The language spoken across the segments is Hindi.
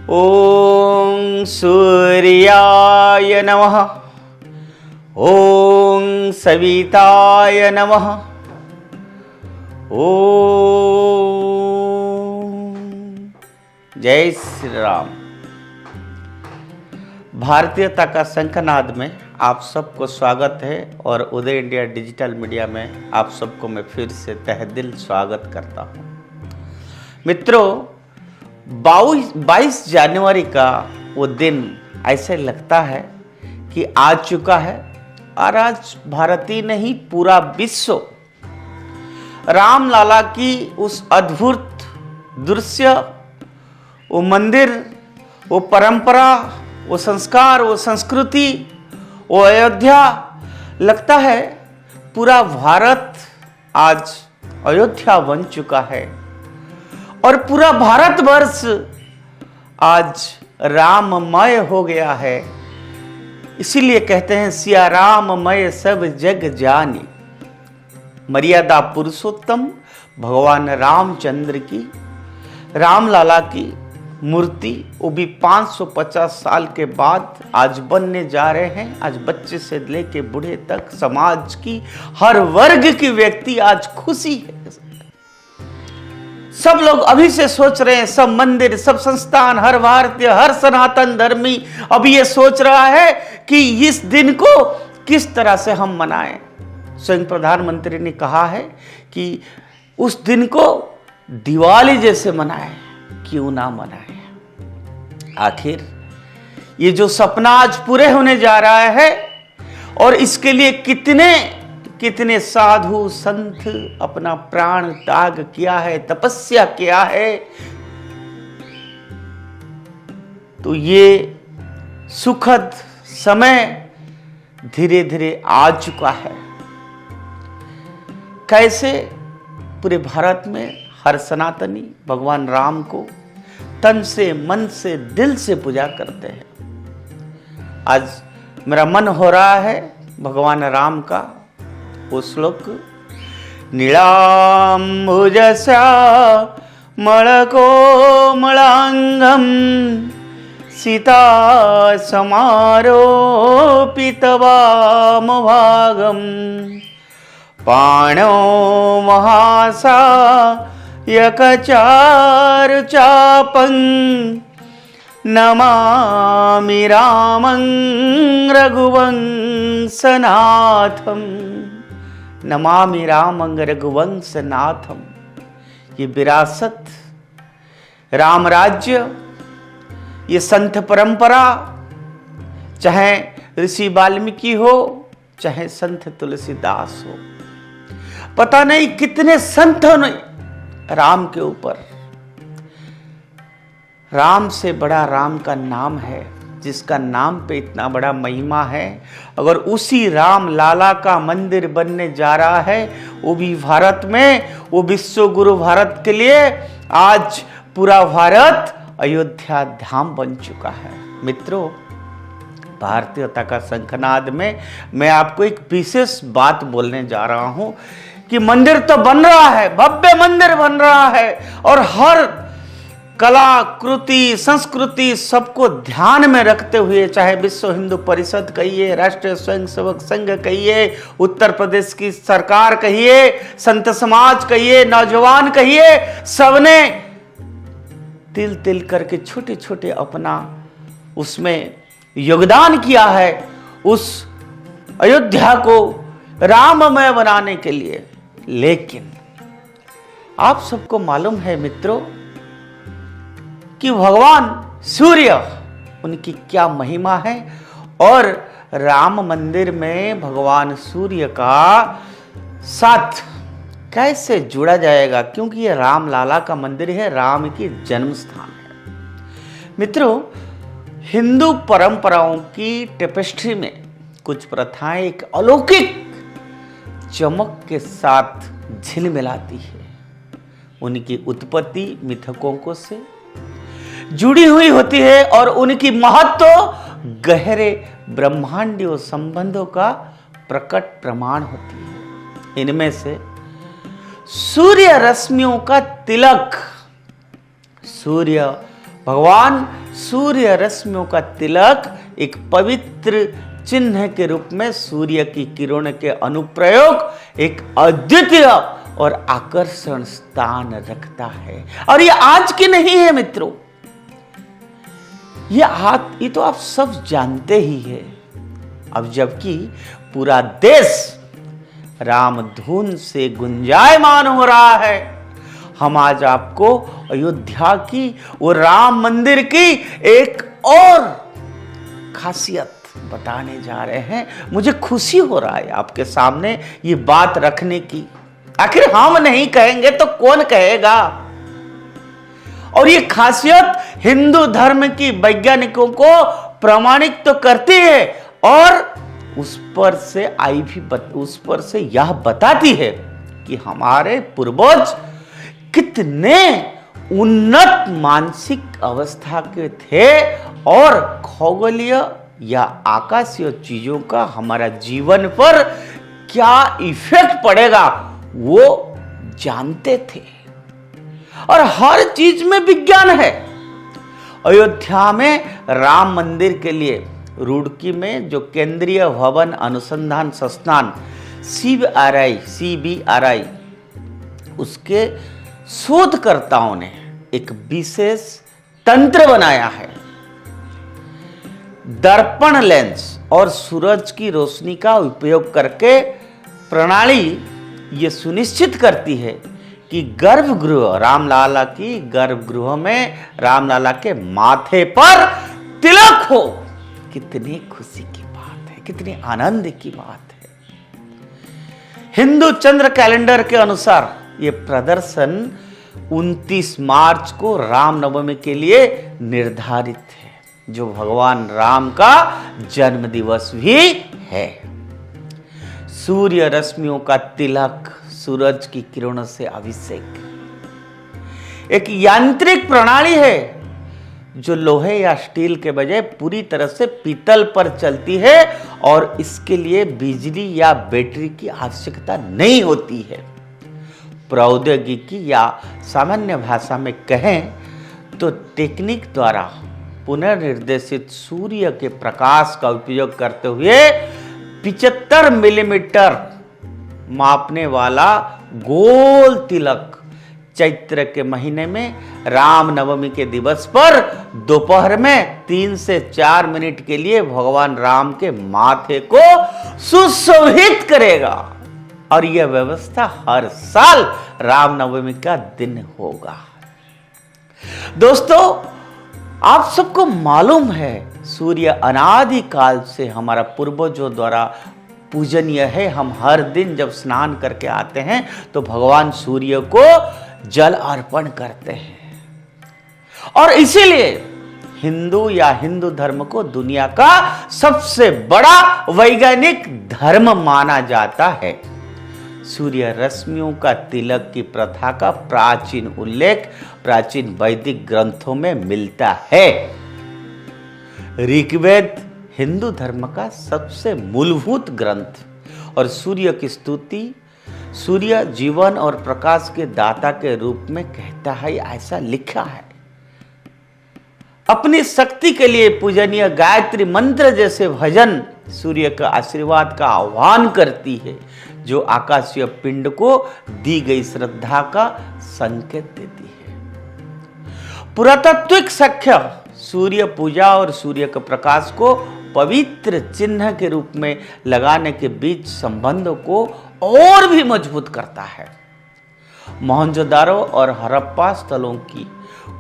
ओम सूर्याय नमः। ओम सविताय नमः। ओम जय श्री राम। भारतीयता का शंखनाद में आप सबको स्वागत है और उदय इंडिया डिजिटल मीडिया में आप सबको मैं फिर से तहे दिल स्वागत करता हूँ। मित्रों, 22 जनवरी का वो दिन ऐसे लगता है कि आ चुका है और आज भारत ही नहीं पूरा विश्व राम लाला की उस अद्भुत दृश्य, वो मंदिर, वो परंपरा, वो संस्कार, वो संस्कृति, वो अयोध्या, लगता है पूरा भारत आज अयोध्या बन चुका है और पूरा भारतवर्ष आज राममय हो गया है। इसीलिए कहते हैं सिया राममय सब जग जानी। मर्यादा पुरुषोत्तम भगवान रामचंद्र की, रामलाला की मूर्ति, वो भी 550 साल के बाद आज बनने जा रहे हैं। आज बच्चे से लेके बूढ़े तक समाज की हर वर्ग की व्यक्ति आज खुशी है। सब लोग अभी से सोच रहे हैं, सब मंदिर, सब संस्थान, हर भारतीय, हर सनातन धर्मी अभी ये सोच रहा है कि इस दिन को किस तरह से हम मनाएं। स्वयं प्रधानमंत्री ने कहा है कि उस दिन को दिवाली जैसे मनाएं, क्यों ना मनाएं। आखिर ये जो सपना आज पूरे होने जा रहा है और इसके लिए कितने कितने साधु संत अपना प्राण त्याग किया है, तपस्या किया है, तो ये सुखद समय धीरे धीरे आ चुका है। कैसे पूरे भारत में हर सनातनी भगवान राम को तन से, मन से, दिल से पूजा करते हैं। आज मेरा मन हो रहा है भगवान राम का वो श्लोक, नीलाम्बुजस्या मलकोमलांगम सीता समारोपितवामभागम पाणो महासा यकचारुचापं नमामि रामं रघुवंशनाथं। नमामि रामं रघुवंशनाथं। ये विरासत, राम राज्य, ये संत परंपरा, चाहे ऋषि वाल्मीकि हो, चाहे संत तुलसीदास हो, पता नहीं कितने संतों ने राम के ऊपर, राम से बड़ा राम का नाम है, जिसका नाम पे इतना बड़ा महिमा है। अगर उसी राम लाला का मंदिर बनने जा रहा है, वो भी भारत में, वो विश्व गुरु भारत के लिए, आज पूरा भारत अयोध्या धाम बन चुका है। मित्रों, भारतीयता का शंखनाद में मैं आपको एक विशेष बात बोलने जा रहा हूं कि मंदिर तो बन रहा है, भव्य मंदिर बन रहा है और हर कला, कृति, संस्कृति सबको ध्यान में रखते हुए, चाहे विश्व हिंदू परिषद कहिए, राष्ट्रीय स्वयंसेवक संघ कहिए, उत्तर प्रदेश की सरकार कहिए, संत समाज कहिए, नौजवान कहिए, सबने तिल तिल करके छोटे छोटे अपना उसमें योगदान किया है, उस अयोध्या को राममय बनाने के लिए। लेकिन आप सबको मालूम है मित्रों कि भगवान सूर्य, उनकी क्या महिमा है और राम मंदिर में भगवान सूर्य का साथ कैसे जुड़ा जाएगा, क्योंकि ये राम लाला का मंदिर है, राम की जन्म स्थान है। मित्रों, हिंदू परंपराओं की टेपेस्ट्री में कुछ प्रथाएं एक अलौकिक चमक के साथ झिलमिलाती है। उनकी उत्पत्ति मिथकों से जुड़ी हुई होती है और उनकी महत्व गहरे ब्रह्मांडीय संबंधों का प्रकट प्रमाण होती है। इनमें से सूर्य रश्मियों का तिलक, सूर्य भगवान सूर्य रश्मियों का तिलक एक पवित्र चिन्ह के रूप में सूर्य की किरण के अनुप्रयोग एक अद्वितीय और आकर्षण स्थान रखता है। और ये आज की नहीं है मित्रों, ये तो आप सब जानते ही है। अब जबकि पूरा देश राम धुन से गुंजायमान हो रहा है, हम आज आपको अयोध्या की और राम मंदिर की एक और खासियत बताने जा रहे हैं। मुझे खुशी हो रहा है आपके सामने ये बात रखने की। आखिर हम नहीं कहेंगे तो कौन कहेगा। और ये खासियत हिंदू धर्म की वैज्ञानिकों को प्रमाणित तो करती है और उस पर से यह बताती है कि हमारे पूर्वज कितने उन्नत मानसिक अवस्था के थे और खगोलीय या आकाशीय चीजों का हमारा जीवन पर क्या इफेक्ट पड़ेगा वो जानते थे। और हर चीज में विज्ञान है। अयोध्या में राम मंदिर के लिए रुड़की में जो केंद्रीय भवन अनुसंधान संस्थान CBRI उसके शोधकर्ताओं ने एक विशेष तंत्र बनाया है। दर्पण लेंस और सूरज की रोशनी का उपयोग करके प्रणाली ये सुनिश्चित करती है कि गर्भगृह में रामलाला के माथे पर तिलक हो। कितनी खुशी की बात है, कितनी आनंद की बात है। हिंदू चंद्र कैलेंडर के अनुसार ये प्रदर्शन 29 मार्च को रामनवमी के लिए निर्धारित है, जो भगवान राम का जन्म दिवस भी है। सूर्य रश्मियों का तिलक, सूरज की किरणों से अभिषेक एक यांत्रिक प्रणाली है जो लोहे या स्टील के बजाय पूरी तरह से पीतल पर चलती है और इसके लिए बिजली या बैटरी की आवश्यकता नहीं होती है। प्रौद्योगिकी या सामान्य भाषा में कहें तो टेक्निक द्वारा पुनर्निर्देशित सूर्य के प्रकाश का उपयोग करते हुए 75 मिलीमीटर मापने वाला गोल तिलक चैत्र के महीने में रामनवमी के दिवस पर दोपहर में 3 से 4 मिनट के लिए भगवान राम के माथे को सुशोभित करेगा। और यह व्यवस्था हर साल रामनवमी का दिन होगा। दोस्तों, आप सबको मालूम है सूर्य अनादि काल से हमारा पूर्वजों द्वारा पूजनीय है। हम हर दिन जब स्नान करके आते हैं तो भगवान सूर्य को जल अर्पण करते हैं। और इसीलिए हिंदू धर्म को दुनिया का सबसे बड़ा वैज्ञानिक धर्म माना जाता है। सूर्य रश्मियों का तिलक की प्रथा का प्राचीन उल्लेख प्राचीन वैदिक ग्रंथों में मिलता है। ऋग्वेद हिंदू धर्म का सबसे मूलभूत ग्रंथ और सूर्य की स्तुति सूर्य जीवन और प्रकाश के दाता के रूप में कहता है, ऐसा लिखा है। अपनी शक्ति के लिए पूजनीय गायत्री मंत्र जैसे भजन सूर्य का आशीर्वाद का आह्वान करती है, जो आकाशीय पिंड को दी गई श्रद्धा का संकेत देती है। पुरातात्विक साक्ष्य सूर्य पूजा और सूर्य के प्रकाश को पवित्र चिन्ह के रूप में लगाने के बीच संबंध को और भी मजबूत करता है। मोहनजोदारो और हड़प्पा स्थलों की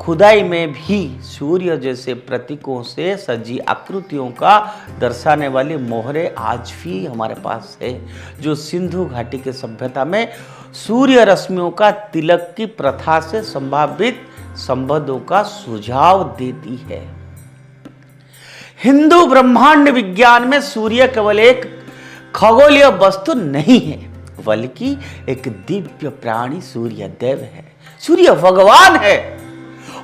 खुदाई में भी सूर्य जैसे प्रतीकों से सजी आकृतियों का दर्शाने वाली मोहरें आज भी हमारे पास है, जो सिंधु घाटी के सभ्यता में सूर्य रश्मियों का तिलक की प्रथा से संभावित संबंधों का सुझाव देती है। हिंदू ब्रह्मांड विज्ञान में सूर्य केवल एक खगोलीय वस्तु नहीं है, बल्कि एक दिव्य प्राणी सूर्य देव है। सूर्य भगवान है।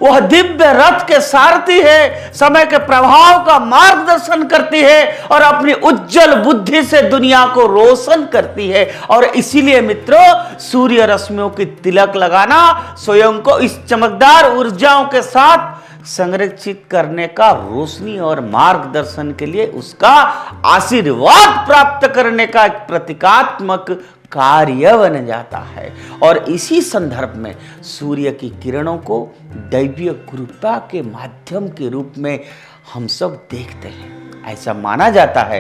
वह दिव्य रथ के सारथी है, समय के प्रभाव का मार्गदर्शन करती है और अपनी उज्जवल बुद्धि से दुनिया को रोशन करती है। और इसीलिए मित्रों, सूर्य रश्मियों की तिलक लगाना स्वयं को इस चमकदार ऊर्जाओं के साथ संरक्षित करने का, रोशनी और मार्गदर्शन के लिए उसका आशीर्वाद प्राप्त करने का एक प्रतीकात्मक कार्य बन जाता है। और इसी संदर्भ में सूर्य की किरणों को दैवीय कृपा के माध्यम के रूप में हम सब देखते हैं। ऐसा माना जाता है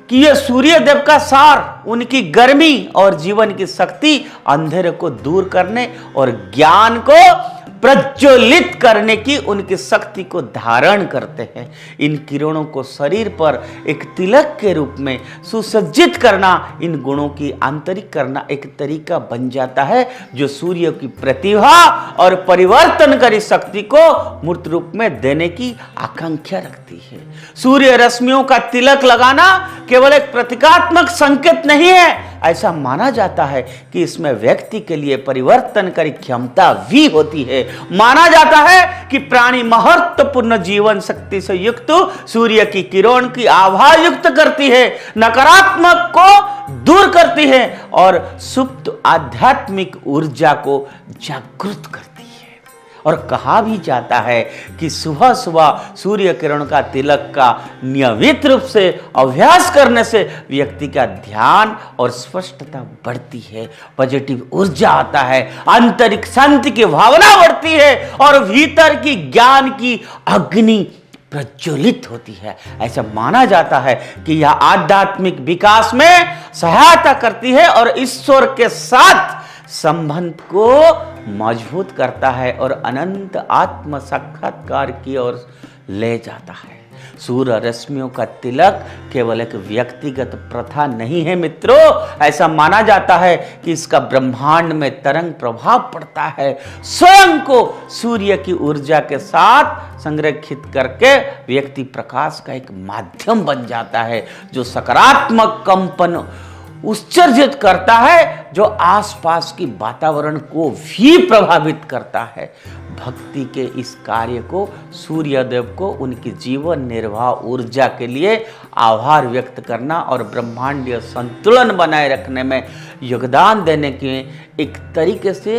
कि यह सूर्य देव का सार, उनकी गर्मी और जीवन की शक्ति अंधेरे को दूर करने और ज्ञान को प्रज्वलित करने की उनकी शक्ति को धारण करते हैं। इन किरणों को शरीर पर एक तिलक के रूप में सुसज्जित करना, इन गुणों की आंतरिक करना एक तरीका बन जाता है जो सूर्य की प्रतिभा और परिवर्तनकारी शक्ति को मूर्त रूप में देने की आकांक्षा रखती है। सूर्य रश्मियों का तिलक लगाना केवल एक प्रतीकात्मक संकेत नहीं है, ऐसा माना जाता है कि इसमें व्यक्ति के लिए परिवर्तनकारी क्षमता भी होती है। माना जाता है कि प्राणी महत्वपूर्ण जीवन शक्ति से युक्त सूर्य की किरण की आभा युक्त करती है, नकारात्मक को दूर करती है और सुप्त आध्यात्मिक ऊर्जा को जागृत करती है। और कहा भी जाता है कि सुबह सुबह सूर्य किरण का तिलक का नियमित रूप से अभ्यास करने से व्यक्ति का ध्यान और स्पष्टता बढ़ती है, पॉजिटिव ऊर्जा आता है, आंतरिक शांति की भावना बढ़ती है और भीतर की ज्ञान की अग्नि प्रज्वलित होती है। ऐसा माना जाता है कि यह आध्यात्मिक विकास में सहायता करती है और ईश्वर के साथ संबंध को मजबूत करता है और अनंत आत्म साक्षात्कार की ओर ले जाता है। सूर्य रश्मियों का तिलक केवल एक व्यक्तिगत प्रथा नहीं है मित्रों, ऐसा माना जाता है कि इसका ब्रह्मांड में तरंग प्रभाव पड़ता है। स्वयं को सूर्य की ऊर्जा के साथ संरक्षित करके व्यक्ति प्रकाश का एक माध्यम बन जाता है जो सकारात्मक कंपन उत्सर्जित करता है, जो आसपास की वातावरण को भी प्रभावित करता है। भक्ति के इस कार्य को सूर्यदेव को उनकी जीवन निर्वाह ऊर्जा के लिए आभार व्यक्त करना और ब्रह्मांडीय संतुलन बनाए रखने में योगदान देने के एक तरीके से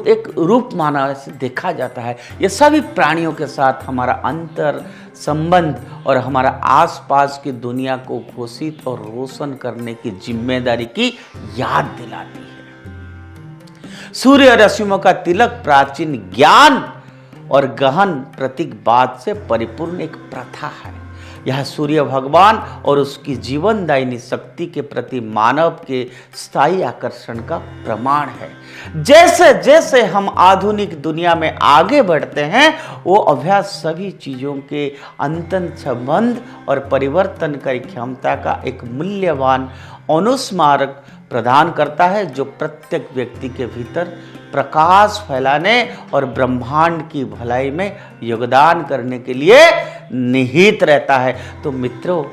एक रूप माना से देखा जाता है। ये सभी प्राणियों के साथ हमारा अंतर संबंध और हमारा आसपास की दुनिया को घोषित और रोशन करने की जिम्मेदारी की याद दिलाती है। सूर्य रश्मियों का तिलक प्राचीन ज्ञान और गहन प्रतीकवाद से परिपूर्ण एक प्रथा है। यह सूर्य भगवान और उसकी जीवनदायिनी शक्ति के प्रति मानव के स्थायी आकर्षण का प्रमाण है। जैसे जैसे हम आधुनिक दुनिया में आगे बढ़ते हैं, वो अभ्यास सभी चीज़ों के अंतन संबंध और परिवर्तनकारी क्षमता का एक मूल्यवान अनुस्मारक प्रदान करता है जो प्रत्येक व्यक्ति के भीतर प्रकाश फैलाने और ब्रह्मांड की भलाई में योगदान करने के लिए निहित रहता है। तो मित्रों,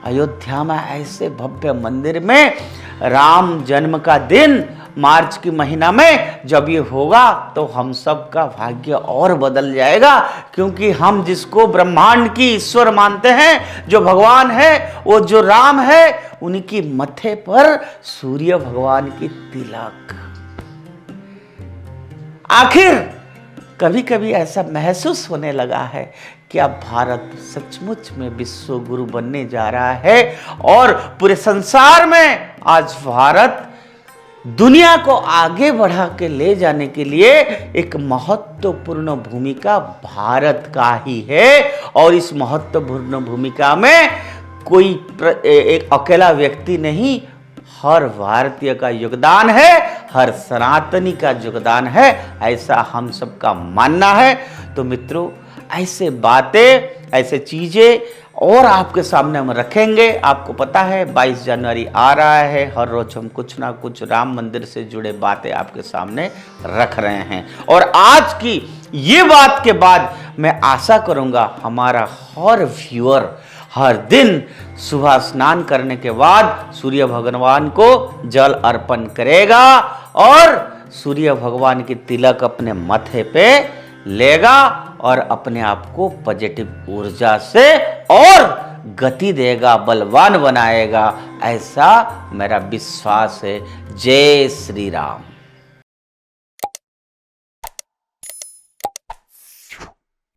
अयोध्या में ऐसे भव्य मंदिर में राम जन्म का दिन मार्च की महीना में जब ये होगा तो हम सब का भाग्य और बदल जाएगा, क्योंकि हम जिसको ब्रह्मांड की ईश्वर मानते हैं, जो भगवान है, वो जो राम है, उनकी मथे पर सूर्य भगवान की तिलक। आखिर कभी कभी ऐसा महसूस होने लगा है क्या भारत सचमुच में विश्व गुरु बनने जा रहा है और पूरे संसार में आज भारत दुनिया को आगे बढ़ा के ले जाने के लिए एक महत्वपूर्ण भूमिका भारत का ही है। और इस महत्वपूर्ण भूमिका में कोई एक अकेला व्यक्ति नहीं, हर भारतीय का योगदान है, हर सनातनी का योगदान है, ऐसा हम सबका मानना है। तो मित्रों, ऐसे बातें, ऐसे चीज़ें और आपके सामने हम रखेंगे। आपको पता है 22 जनवरी आ रहा है, हर रोज हम कुछ ना कुछ राम मंदिर से जुड़े बातें आपके सामने रख रहे हैं। और आज की ये बात के बाद मैं आशा करूँगा हमारा हर व्यूअर हर दिन सुबह स्नान करने के बाद सूर्य भगवान को जल अर्पण करेगा और सूर्य भगवान की तिलक अपने माथे पे लेगा और अपने आप को पॉजिटिव ऊर्जा से और गति देगा, बलवान बनाएगा, ऐसा मेरा विश्वास है। जय श्री राम।